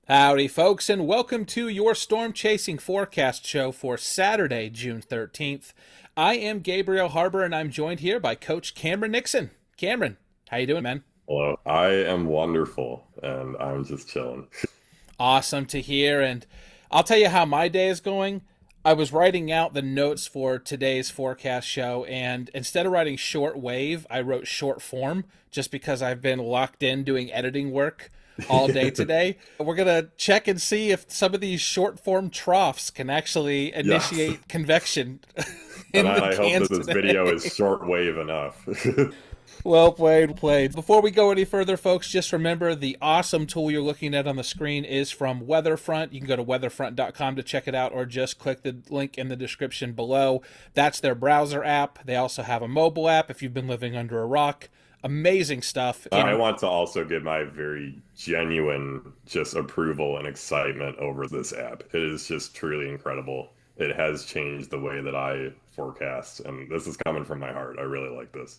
Howdy, folks, and welcome to your storm chasing forecast show for Saturday, June 13th. I am Gabriel Harber, and I'm joined here by Coach Cameron Nixon. Cameron, how you doing, man? Hello. I am wonderful and I'm just chilling. Awesome to hear, and I'll tell you how my day is going. I was writing out the notes for today's forecast show, and instead of writing short wave, I wrote short form just because I've been locked in doing editing work all day today. We're going to check and see if some of these short form troughs can actually Yes. initiate convection And in the I hope cans that this video is today. shortwave enough. Well played, played. Before we go any further, folks, just remember the awesome tool you're looking at on the screen is from Weatherfront. You can go to weatherfront.com to check it out, or just click the link in the description below. That's their browser app. They also have a mobile app if you've been living under a rock. Amazing stuff. I And want to also give my very genuine just approval and excitement over this app. It is just truly incredible. It has changed the way that I forecast, and this is coming from my heart. I really like this.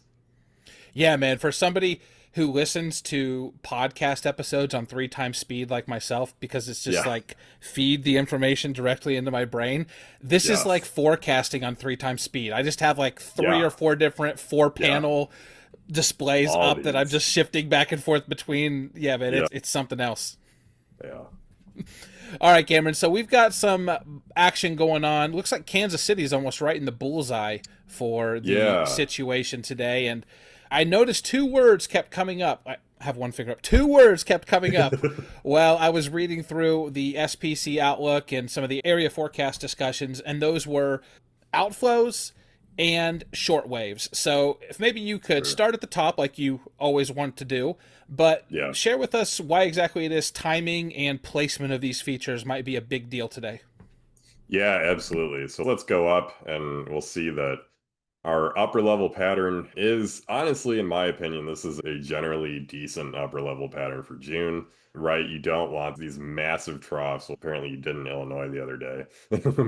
yeah, man, for somebody who listens to podcast episodes on three times speed like myself, because it's just Yeah. like feed the information directly into my brain, this is like Yes. forecasting on three times speed. I just have like three or Yeah. four different four Yeah. panel displays All up that I'm these. just shifting back and forth between. Yeah, man, Yeah. it's something else. Yeah. All right, Cameron. So we've got some action going on. Looks like Kansas City is almost right in the bullseye for the Yeah. situation today. And I noticed two words kept coming up. I have one finger up. Two words kept coming up while I was reading through the SPC Outlook and some of the area forecast discussions, and those were outflows and short waves. So if maybe you could Sure. start at the top like you always want to do, but Yeah. share with us why exactly it is timing and placement of these features might be a big deal today. Yeah, absolutely. So let's go up and we'll see that our upper level pattern is honestly, in my opinion, this is a generally decent upper level pattern for June, right? You don't want these massive troughs. Well, apparently you did in Illinois the other day,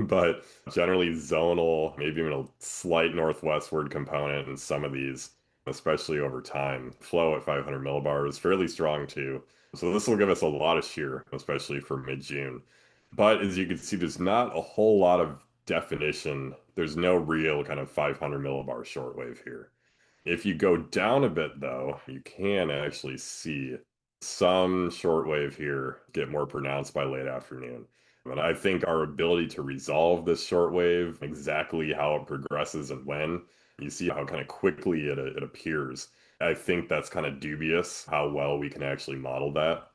but generally zonal, maybe even a slight northwestward component in some of these, especially over time. Flow at 500 millibar is fairly strong too. So this will give us a lot of shear, especially for mid-June. But as you can see, there's not a whole lot of definition. There's no real kind of 500 millibar shortwave here. If you go down a bit, though, you can actually see some shortwave here get more pronounced by late afternoon. And I think our ability to resolve this shortwave, exactly how it progresses and when, you see how kind of quickly it appears. I think that's kind of dubious how well we can actually model that.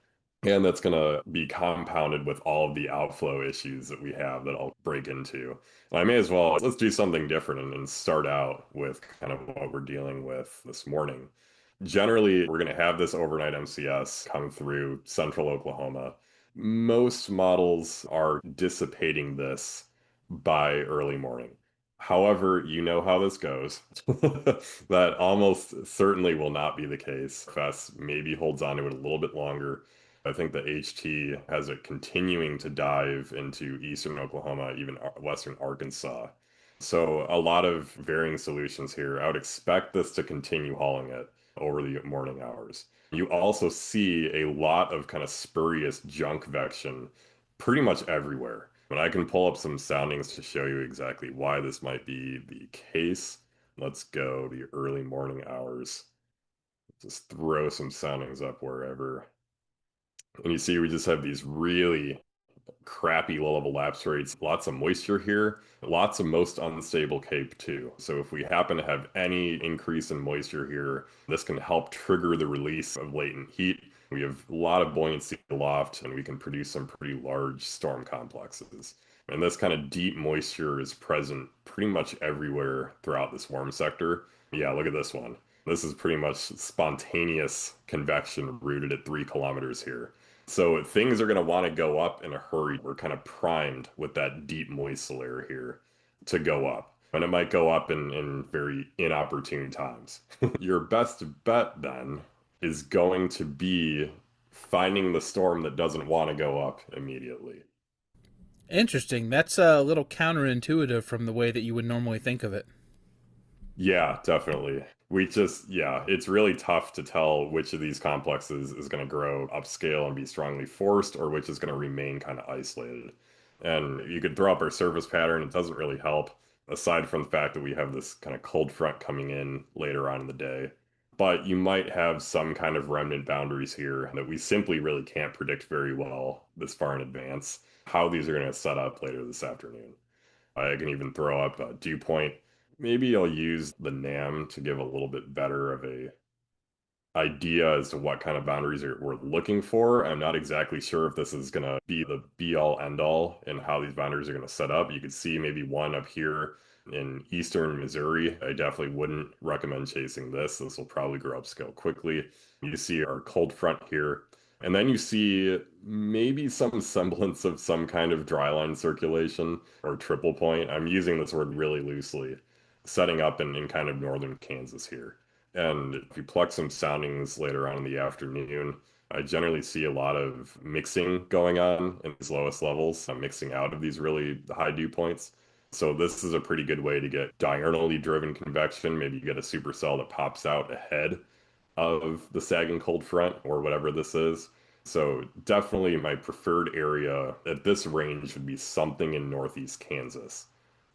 And that's going to be compounded with all of the outflow issues that we have that I'll break into. I may as well, let's do something different and start out with kind of what we're dealing with this morning. Generally, we're going to have this overnight MCS come through central Oklahoma. Most models are dissipating this by early morning. However, you know how this goes. That almost certainly will not be the case. FS maybe holds on to it a little bit longer. I think the HT has it continuing to dive into eastern Oklahoma, even western Arkansas. So a lot of varying solutions here. I would expect this to continue hauling it over the morning hours. You also see a lot of kind of spurious junk vection pretty much everywhere. And I can pull up some soundings to show you exactly why this might be the case. Let's go to early morning hours. Just throw some soundings up wherever. And you see, we just have these really crappy low level lapse rates, lots of moisture here, lots of most unstable cape too. So if we happen to have any increase in moisture here, this can help trigger the release of latent heat. We have a lot of buoyancy aloft and we can produce some pretty large storm complexes. And this kind of deep moisture is present pretty much everywhere throughout this warm sector. Yeah, look at this one. This is pretty much spontaneous convection rooted at 3 kilometers here. So things are going to want to go up in a hurry. We're kind of primed with that deep moist layer here to go up. And it might go up in very inopportune times. Your best bet then is going to be finding the storm that doesn't want to go up immediately. Interesting. That's a little counterintuitive from the way that you would normally think of it. Yeah, definitely. Yeah, it's really tough to tell which of these complexes is going to grow upscale and be strongly forced, or which is going to remain kind of isolated. And you could throw up our surface pattern, it doesn't really help, aside from the fact that we have this kind of cold front coming in later on in the day. But you might have some kind of remnant boundaries here that we simply really can't predict very well this far in advance, how these are going to set up later this afternoon. I can even throw up a dew point. Maybe I'll use the NAM to give a little bit better of a idea as to what kind of boundaries we're looking for. I'm not exactly sure if this is going to be the be all end all and how these boundaries are going to set up. You could see maybe one up here in eastern Missouri. I definitely wouldn't recommend chasing this. This will probably grow upscale quickly. You see our cold front here. And then you see maybe some semblance of some kind of dry line circulation or triple point. I'm using this word really loosely, setting up in kind of northern Kansas here. And if you pluck some soundings later on in the afternoon, I generally see a lot of mixing going on in these lowest levels, mixing out of these really high dew points. So this is a pretty good way to get diurnally driven convection. Maybe you get a supercell that pops out ahead of the sagging cold front or whatever this is. So definitely my preferred area at this range would be something in northeast Kansas.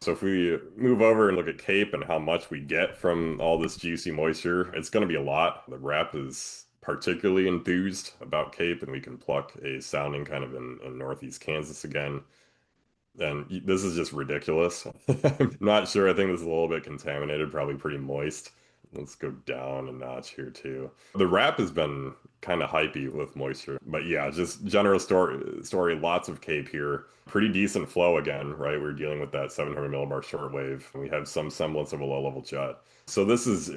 So if we move over and look at Cape and how much we get from all this juicy moisture, it's going to be a lot. The rep is particularly enthused about Cape, and we can pluck a sounding kind of in northeast Kansas again. And this is just ridiculous. I'm not sure. I think this is a little bit contaminated, probably pretty moist. Let's go down a notch here too. The wrap has been kind of hypey with moisture, but yeah, just general story. Lots of Cape here. Pretty decent flow again, right? We're dealing with that 700 millibar shortwave. We have some semblance of a low level jet. So this is,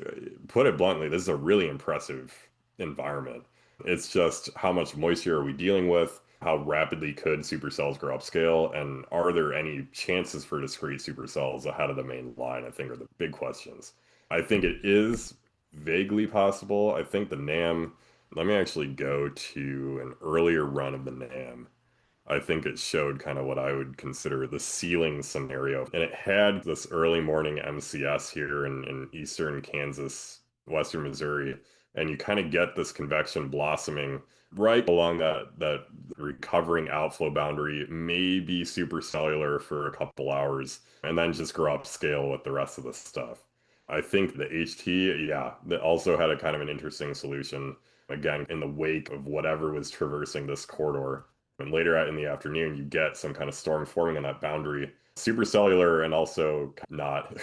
put it bluntly, this is a really impressive environment. It's just how much moisture are we dealing with? How rapidly could supercells grow upscale? And are there any chances for discrete supercells ahead of the main line? I think are the big questions. I think it is vaguely possible. I think the NAM, let me actually go to an earlier run of the NAM. I think it showed kind of what I would consider the ceiling scenario. And it had this early morning MCS here in eastern Kansas, western Missouri. And you kind of get this convection blossoming right along that recovering outflow boundary, maybe supercellular for a couple hours, and then just grow up scale with the rest of the stuff. I think the HT, yeah, that also had a kind of an interesting solution. Again, in the wake of whatever was traversing this corridor. And later out in the afternoon, you get some kind of storm forming on that boundary. Supercellular and also not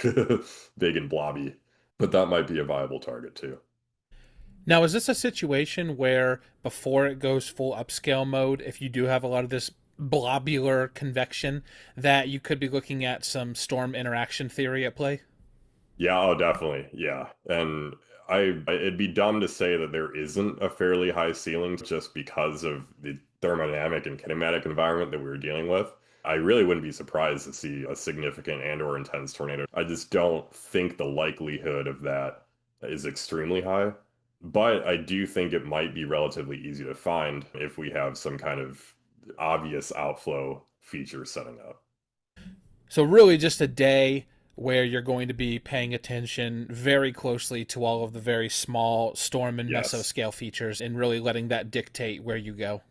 big and blobby, but that might be a viable target too. Now, is this a situation where before it goes full upscale mode, if you do have a lot of this blobular convection, that you could be looking at some storm interaction theory at play? Yeah, oh, definitely. Yeah. And it'd be dumb to say that there isn't a fairly high ceiling just because of the thermodynamic and kinematic environment that we were dealing with. I really wouldn't be surprised to see a significant and or intense tornado. I just don't think the likelihood of that is extremely high. But I do think it might be relatively easy to find if we have some kind of obvious outflow feature setting up. So, really, just a day where you're going to be paying attention very closely to all of the very small storm and Yes. mesoscale features and really letting that dictate where you go.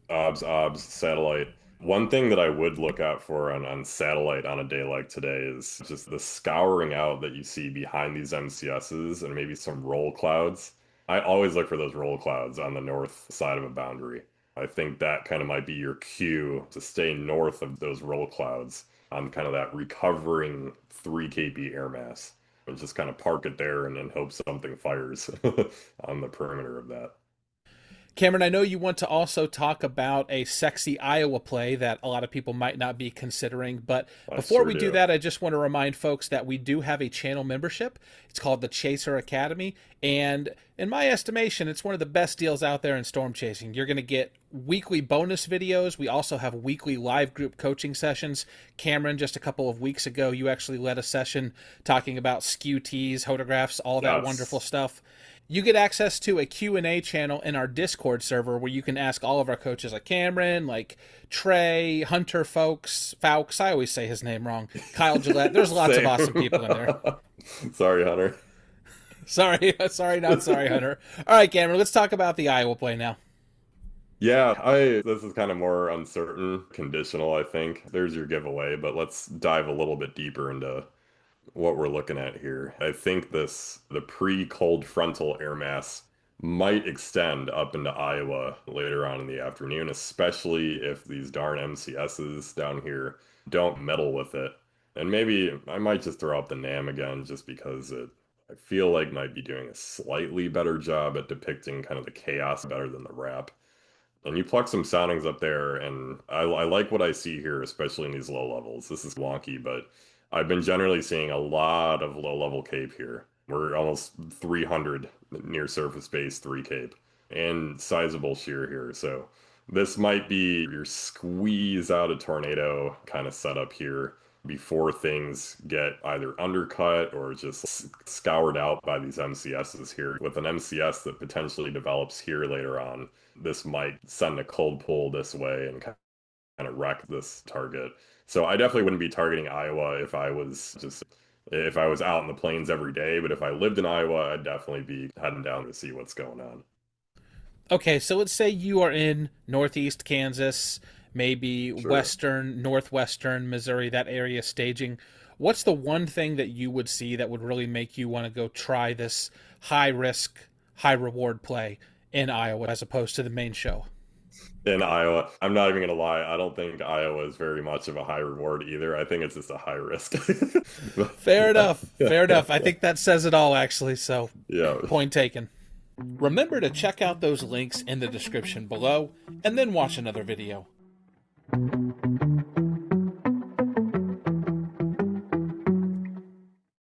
OBS, satellite. One thing that I would look out for on satellite on a day like today is just the scouring out that you see behind these MCSs and maybe some roll clouds. I always look for those roll clouds on the north side of a boundary. I think that kind of might be your cue to stay north of those roll clouds on kind of that recovering 3 kp air mass and just kind of park it there and then hope something fires on the perimeter of that. Cameron, I know you want to also talk about a sexy Iowa play that a lot of people might not be considering, but I before sure we do do. that, I just want to remind folks that we do have a channel membership. It's called the Chaser Academy, and in my estimation, it's one of the best deals out there in storm chasing. You're going to get weekly bonus videos. We also have weekly live group coaching sessions. Cameron, just a couple of weeks ago, you actually led a session talking about skew tees, photographs, all that wonderful Yes. stuff. You get access to a Q&A channel in our Discord server where you can ask all of our coaches like Cameron, like Trey, Hunter Folks, Fowks, I always say his name wrong, Kyle Gillette. There's lots of Same. awesome people in there. Sorry, Hunter. Sorry, sorry, not sorry, Hunter. All right, Cameron, let's talk about the Iowa play now. Yeah, I this is kind of more uncertain, conditional, I think. There's your giveaway, but let's dive a little bit deeper into what we're looking at here. I think the pre-cold frontal air mass might extend up into Iowa later on in the afternoon, especially if these darn MCSs down here don't meddle with it. And maybe I might just throw out the NAM again just because I feel like might be doing a slightly better job at depicting kind of the chaos better than the rap. And you pluck some soundings up there, and I like what I see here, especially in these low levels. This is wonky, but I've been generally seeing a lot of low level cape here. We're almost 300 near surface base 3 cape and sizable shear here. So this might be your squeeze out a tornado kind of setup here before things get either undercut or just scoured out by these MCSs here. With an MCS that potentially develops here later on, this might send a cold pull this way and kind of wreck this target. So I definitely wouldn't be targeting Iowa if I was out in the plains every day, but if I lived in Iowa, I'd definitely be heading down to see what's going on. Okay, so let's say you are in northeast Kansas, maybe Sure. western, northwestern Missouri, that area staging. What's the one thing that you would see that would really make you want to go try this high risk, high reward play in Iowa as opposed to the main show? In Iowa, I'm not even gonna lie, I don't think Iowa is very much of a high reward either. I think it's just a high risk. Fair enough. Fair enough. I think that says it all, actually. So, Yeah. point taken. Remember to check out those links in the description below and then watch another video.